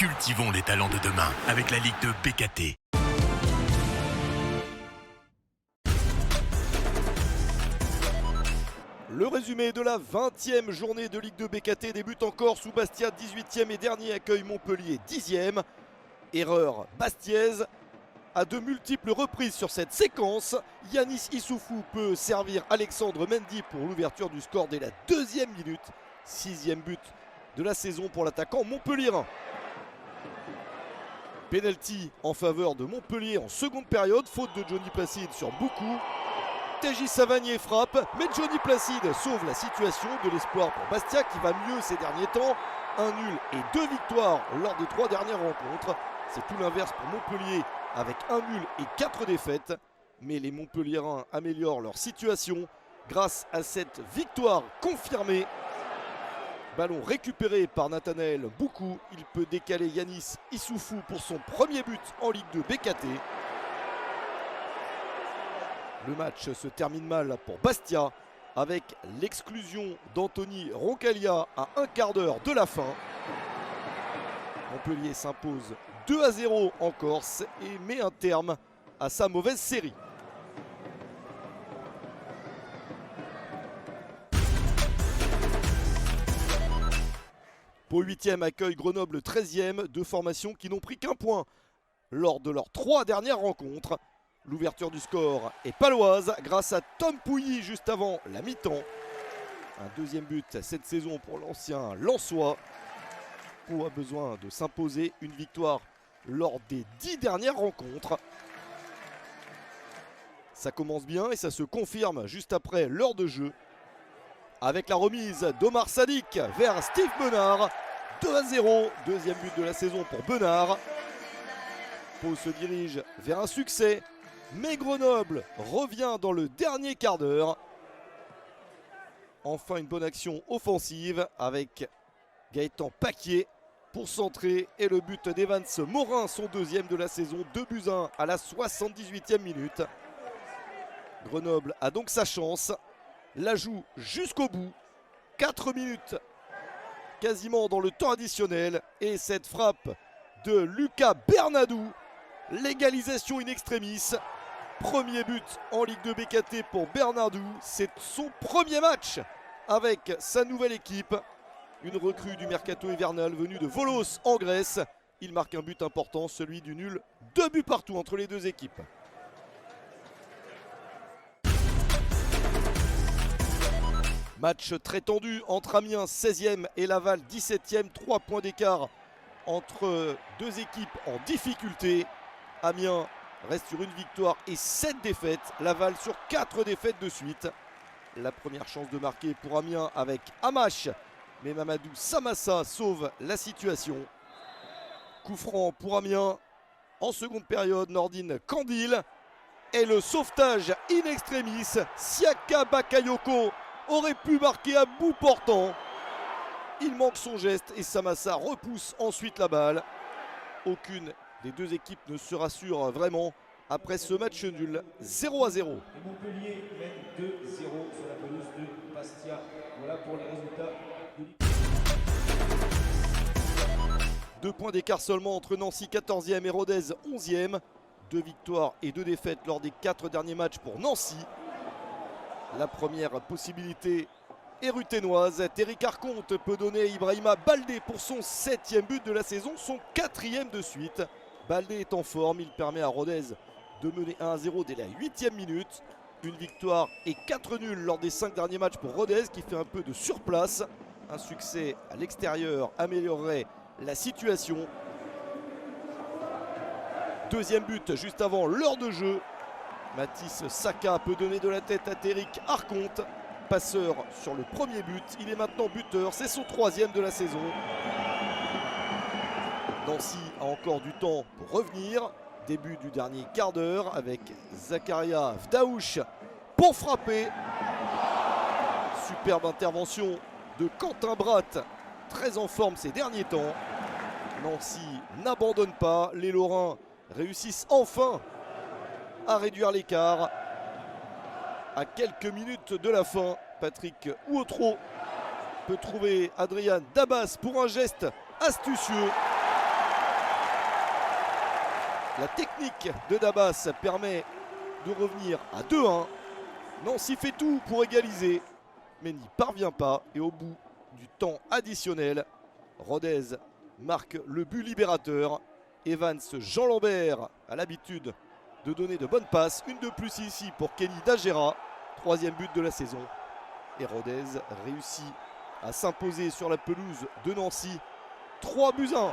Cultivons les talents de demain avec la Ligue de BKT. Le résumé de la 20e journée de Ligue 2 BKT débute encore sous Bastia 18e et dernier accueille Montpellier 10e. Erreur bastiaise. À de multiples reprises sur cette séquence, Yanis Issoufou peut servir Alexandre Mendy pour l'ouverture du score dès la 2e minute. 6e but de la saison pour l'attaquant montpelliérain. Penalty en faveur de Montpellier en seconde période, faute de Johnny Placide sur Boukou. TJ Savanier frappe, mais Johnny Placide sauve la situation. De l'espoir pour Bastia qui va mieux ces derniers temps. Un nul et 2 victoires lors des 3 dernières rencontres. C'est tout l'inverse pour Montpellier avec un nul et 4 défaites. Mais les Montpelliérains améliorent leur situation grâce à cette victoire confirmée. Ballon récupéré par Nathanaël Boukou. Il peut décaler Yanis Issoufou pour son premier but en Ligue 2 BKT. Le match se termine mal pour Bastia avec l'exclusion d'Anthony Roncalia à un quart d'heure de la fin. Montpellier s'impose 2-0 en Corse et met un terme à sa mauvaise série. Pau 8e accueille Grenoble 13e, deux formations qui n'ont pris qu'un point lors de leurs 3 dernières rencontres. L'ouverture du score est paloise grâce à Tom Pouilly juste avant la mi-temps. Un deuxième but cette saison pour l'ancien Lensois. Pau a besoin de s'imposer une victoire lors des 10 dernières rencontres. Ça commence bien et ça se confirme juste après l'heure de jeu. Avec la remise d'Omar Sadik vers Steve Benard. 2-0, deuxième but de la saison pour Benard. Pau se dirige vers un succès. Mais Grenoble revient dans le dernier quart d'heure. Enfin une bonne action offensive avec Gaëtan Paquier pour centrer. Et le but d'Evans Morin, son deuxième de la saison. 2-1 à la 78e minute. Grenoble a donc sa chance. La joue jusqu'au bout. 4 minutes quasiment dans le temps additionnel. Et cette frappe de Lucas Bernadou. L'égalisation in extremis. Premier but en Ligue 2 BKT pour Bernardou. C'est son premier match avec sa nouvelle équipe. Une recrue du mercato hivernal venue de Volos en Grèce. Il marque un but important, celui du nul. 2 buts partout entre les deux équipes. Match très tendu entre Amiens 16e et Laval 17e. 3 points d'écart entre deux équipes en difficulté. Amiens reste sur une victoire et 7 défaites. Laval sur 4 défaites de suite. La première chance de marquer pour Amiens avec Amash. Mais Mamadou Samassa sauve la situation. Coup franc pour Amiens. En seconde période, Nordine Candil. Et le sauvetage in extremis. Siaka Bakayoko aurait pu marquer à bout portant. Il manque son geste et Samassa repousse ensuite la balle. Aucune des deux équipes ne se rassure vraiment après ce match nul 0-0. Montpellier mène 2-0 sur la pelouse de Bastia. Voilà pour les résultats. 2 points d'écart seulement entre Nancy 14e et Rodez 11e. 2 victoires et 2 défaites lors des 4 derniers matchs pour Nancy. La première possibilité est ruténoise. Terry Carconte peut donner à Ibrahima Baldé pour son 7e but de la saison, son 4e de suite. Baldé est en forme, il permet à Rodez de mener 1-0 dès la 8e minute. Une victoire et 4 nuls lors des 5 derniers matchs pour Rodez qui fait un peu de surplace. Un succès à l'extérieur améliorerait la situation. Deuxième but juste avant l'heure de jeu. Mathis Saka peut donner de la tête à Teric Arconte. Passeur sur le premier but, il est maintenant buteur, c'est son 3e de la saison. Nancy a encore du temps pour revenir. Début du dernier quart d'heure avec Zakaria Vdaouch pour frapper. Superbe intervention de Quentin Bratt, très en forme ces derniers temps. Nancy n'abandonne pas, les Lorrains réussissent enfin à réduire l'écart. À quelques minutes de la fin, Patrick Ouotro peut trouver Adrian Dabas pour un geste astucieux. La technique de Dabas permet de revenir à 2-1. Nancy fait tout pour égaliser, mais n'y parvient pas. Et au bout du temps additionnel, Rodez marque le but libérateur. Evans Jean Lambert a l'habitude de donner de bonnes passes. Une de plus ici pour Kenny Dagera. 3e but de la saison. Et Rodez réussit à s'imposer sur la pelouse de Nancy. 3-1.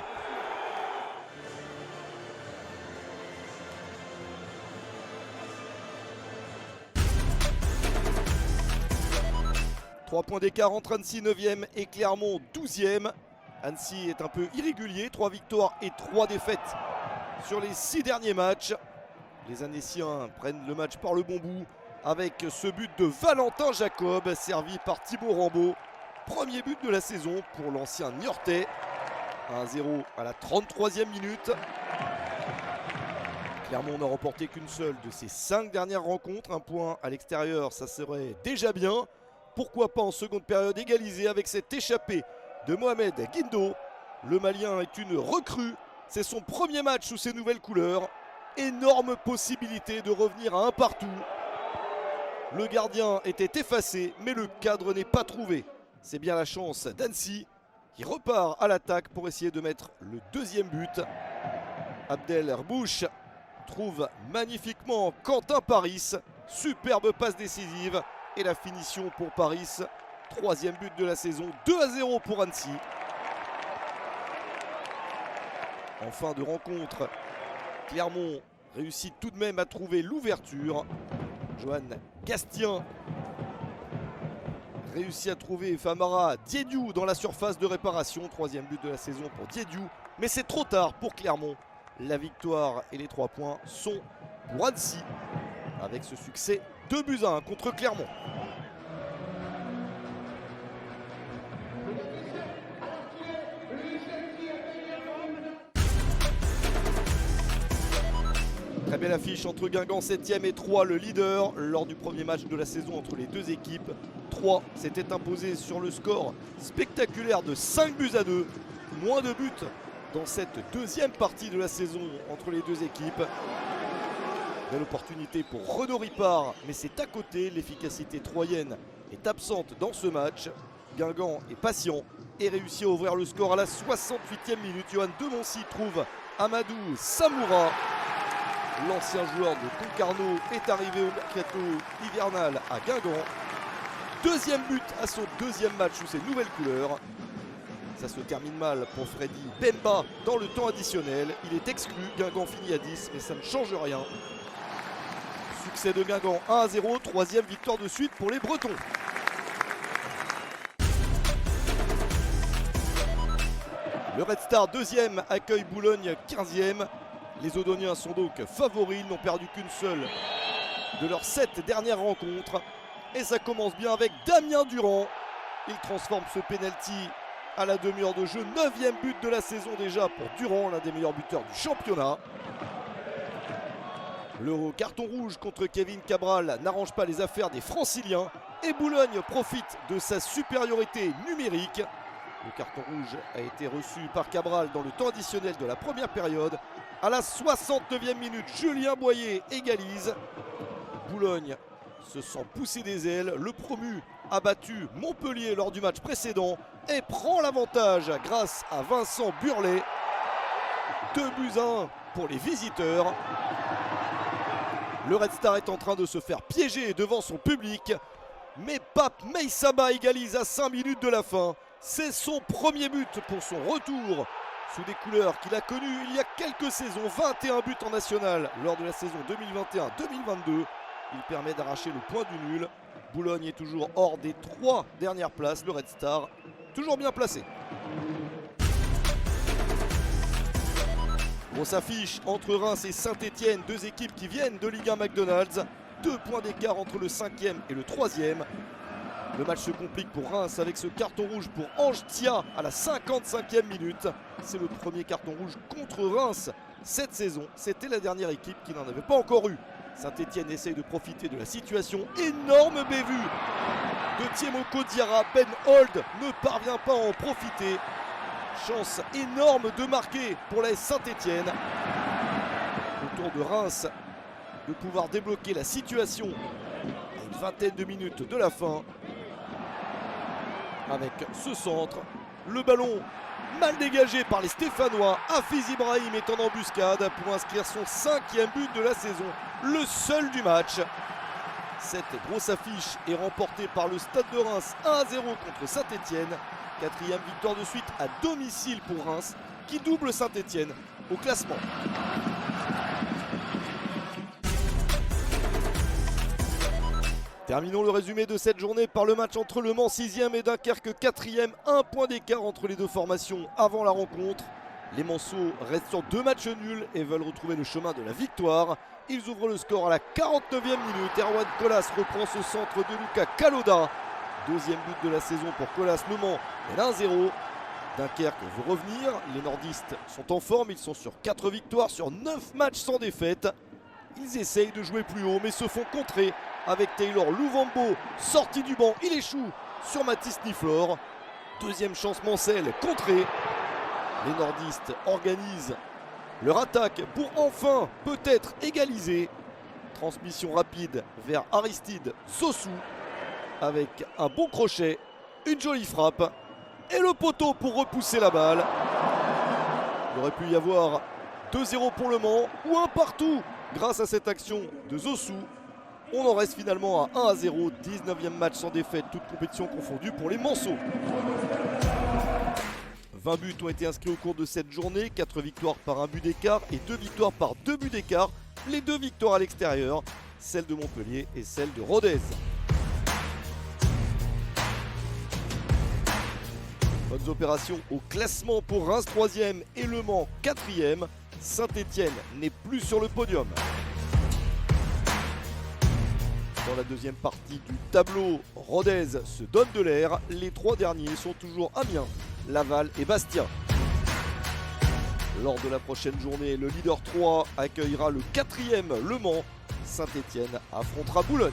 Trois points d'écart entre Annecy 9e et Clermont 12e. Annecy est un peu irrégulier, 3 victoires et 3 défaites sur les 6 derniers matchs. Les Annéciens prennent le match par le bon bout avec ce but de Valentin Jacob servi par Thibaut Rambaud. Premier but de la saison pour l'ancien Niortais. 1-0 à la 33e minute. Clermont n'a remporté qu'une seule de ses 5 dernières rencontres. Un point à l'extérieur, ça serait déjà bien. Pourquoi pas en seconde période égaliser avec cette échappée de Mohamed Guindo. Le Malien est une recrue. C'est son premier match sous ses nouvelles couleurs. Énorme possibilité de revenir à un partout. Le gardien était effacé, mais le cadre n'est pas trouvé. C'est bien la chance d'Annecy qui repart à l'attaque pour essayer de mettre le 2e but. Abdel Herbouch trouve magnifiquement Quentin Paris. Superbe passe décisive. Et la finition pour Paris. 3e but de la saison. 2-0 pour Annecy. En fin de rencontre, Clermont réussit tout de même à trouver l'ouverture. Johan Gastien réussit à trouver Famara Diédiou dans la surface de réparation. 3e but de la saison pour Diédiou. Mais c'est trop tard pour Clermont. La victoire et les 3 points sont pour Annecy. Avec ce succès 2-1 contre Clermont. Très belle affiche entre Guingamp 7e et 3, le leader, lors du premier match de la saison entre les deux équipes. 3 s'était imposé sur le score spectaculaire de 5-2. Moins de buts dans cette 2e partie de la saison entre les deux équipes. Belle opportunité pour Renaud Ripard, mais c'est à côté. L'efficacité troyenne est absente dans ce match. Guingamp est patient et réussit à ouvrir le score à la 68e minute. Johan Denoncy trouve Amadou Samoura. L'ancien joueur de Concarneau est arrivé au mercato hivernal à Guingamp. 2e but à son 2e match sous ses nouvelles couleurs. Ça se termine mal pour Freddy Bemba dans le temps additionnel. Il est exclu, Guingamp finit à 10, mais ça ne change rien. Succès de Guingamp 1-0, 3e victoire de suite pour les Bretons. Le Red Star 2e accueille Boulogne 15e. Les Odoniens sont donc favoris, ils n'ont perdu qu'une seule de leurs 7 dernières rencontres. Et ça commence bien avec Damien Durand. Il transforme ce penalty à la demi-heure de jeu. 9e but de la saison déjà pour Durand, l'un des meilleurs buteurs du championnat. Le carton rouge contre Kevin Cabral n'arrange pas les affaires des Franciliens. Et Boulogne profite de sa supériorité numérique. Le carton rouge a été reçu par Cabral dans le temps additionnel de la première période. À la 69e minute, Julien Boyer égalise. Boulogne se sent pousser des ailes. Le promu a battu Montpellier lors du match précédent et prend l'avantage grâce à Vincent Burlet. 2-1 pour les visiteurs. Le Red Star est en train de se faire piéger devant son public. Mais Pape Meissaba égalise à 5 minutes de la fin. C'est son premier but pour son retour sous des couleurs qu'il a connues il y a quelques saisons. 21 buts en national lors de la saison 2021-2022. Il permet d'arracher le point du nul. Boulogne est toujours hors des 3 dernières places. Le Red Star, toujours bien placé. Grosse affiche entre Reims et Saint-Etienne. Deux équipes qui viennent de Ligue 1 McDonald's. 2 points d'écart entre le 5e et le 3e. Le match se complique pour Reims avec ce carton rouge pour Ange Thia à la 55e minute. C'est le premier carton rouge contre Reims cette saison. C'était la dernière équipe qui n'en avait pas encore eu. Saint-Etienne essaye de profiter de la situation. Énorme bévue de Tiemoko Diarra. Ben Hold ne parvient pas à en profiter. Chance énorme de marquer pour la Saint-Etienne. tour de Reims de pouvoir débloquer la situation à une vingtaine de minutes de la fin. Avec ce centre, le ballon mal dégagé par les Stéphanois. Hafiz Ibrahim est en embuscade pour inscrire son 5e but de la saison, le seul du match. Cette grosse affiche est remportée par le Stade de Reims 1-0 contre Saint-Etienne. 4e victoire de suite à domicile pour Reims qui double Saint-Etienne au classement. Terminons le résumé de cette journée par le match entre Le Mans 6e et Dunkerque 4e. 1 point d'écart entre les deux formations avant la rencontre. Les Manceaux restent sur 2 matchs nuls et veulent retrouver le chemin de la victoire. Ils ouvrent le score à la 49e minute. Erwan Colas reprend ce centre de Lucas Kaloda. 2e but de la saison pour Colas. Le Mans est 1-0. Dunkerque veut revenir. Les nordistes sont en forme. Ils sont sur 4 victoires sur 9 matchs sans défaite. Ils essayent de jouer plus haut mais se font contrer avec Taylor Louvambo sorti du banc. Il échoue sur Mathis Niflor. 2e chance Mancel contrée. Les nordistes organisent leur attaque pour enfin peut-être égaliser. Transmission rapide vers Aristide Sossou avec un bon crochet, une jolie frappe et le poteau pour repousser la balle. Il aurait pu y avoir 2-0 pour Le Mans ou un partout grâce à cette action de Zossou. On en reste finalement à 1-0, 19e match sans défaite, toute compétition confondue pour les Manceaux. 20 buts ont été inscrits au cours de cette journée, 4 victoires par 1 but d'écart et 2 victoires par 2 buts d'écart. Les 2 victoires à l'extérieur, celle de Montpellier et celle de Rodez. Bonnes opérations au classement pour Reims 3e et Le Mans 4e. Saint-Etienne n'est plus sur le podium. Dans la deuxième partie du tableau, Rodez se donne de l'air. Les 3 derniers sont toujours Amiens, Laval et Bastia. Lors de la prochaine journée, le leader 3 accueillera le 4e Le Mans. Saint-Etienne affrontera Boulogne.